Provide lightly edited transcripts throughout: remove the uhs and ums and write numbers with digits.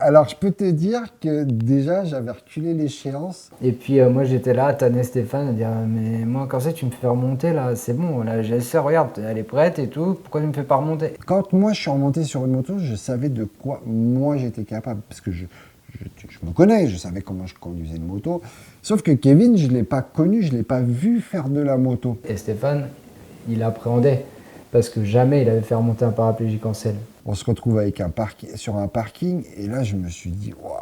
Alors, je peux te dire que déjà, j'avais reculé l'échéance. Et puis moi j'étais là, Tannais Stéphane, à dire mais moi quand c'est que tu me fais remonter là, c'est bon, la GSR, regarde, elle est prête et tout, pourquoi tu me fais pas remonter? Quand moi, je suis remonté sur une moto, je savais de quoi moi j'étais capable. Parce que je me connais, je savais comment je conduisais une moto. Sauf que Kevin, je ne l'ai pas connu, je ne l'ai pas vu faire de la moto. Et Stéphane, il appréhendait, parce que jamais il avait fait remonter un paraplégique en selle. On se retrouve avec sur un parking, et là, je me suis dit, waouh,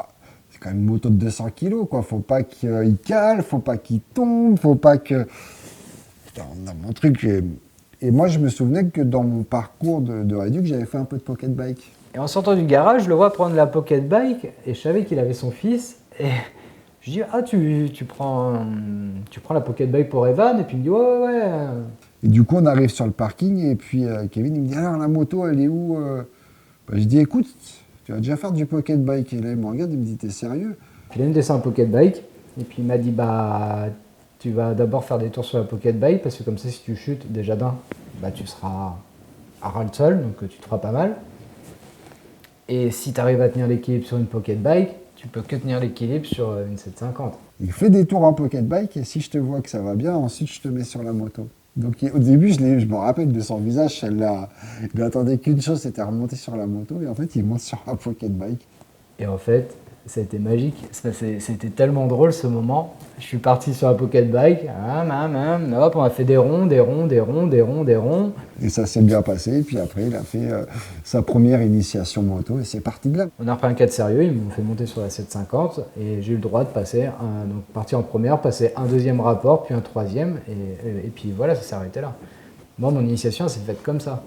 c'est quand même une moto de 200 kilos, quoi. Faut pas qu'il cale, faut pas qu'il tombe, faut pas que. Putain, dans mon truc. Et moi, je me souvenais que dans mon parcours de réduc, j'avais fait un peu de pocket bike. Et en sortant du garage, je le vois prendre la pocket bike, et je savais qu'il avait son fils, et je dis ah tu prends la pocket bike pour Evan, et puis il me dit ouais. Et du coup, on arrive sur le parking, et puis Kevin, il me dit, alors la moto, elle est où Je dis, écoute, tu vas déjà faire du pocket bike. Et là, il me regarde, il me dit, t'es sérieux? Puis il a descend un pocket bike, et puis il m'a dit bah tu vas d'abord faire des tours sur la pocket bike, parce que comme ça si tu chutes déjà d'un, bah tu seras à ras le sol, donc tu te feras pas mal. Et si tu arrives à tenir l'équilibre sur une pocket bike, tu peux que tenir l'équilibre sur une 750. Il fait des tours en pocket bike, et si je te vois que ça va bien, ensuite, je te mets sur la moto. Donc au début, je me rappelle de son visage, il n'attendait qu'une chose, c'était remonter sur la moto, et en fait, il monte sur la pocket bike. Et en fait, ça a été magique. C'était tellement drôle ce moment. Je suis parti sur la pocket bike. Hop, on a fait des ronds, des ronds, des ronds, des ronds, des ronds. Et ça s'est bien passé, puis après, il a fait sa première initiation moto, et c'est parti de là. On a repris un cadre sérieux, ils m'ont fait monter sur la 750 et j'ai eu le droit de passer, donc partir en première, passer un deuxième rapport, puis un troisième, et puis voilà, ça s'est arrêté là. Moi, mon initiation, elle s'est faite comme ça.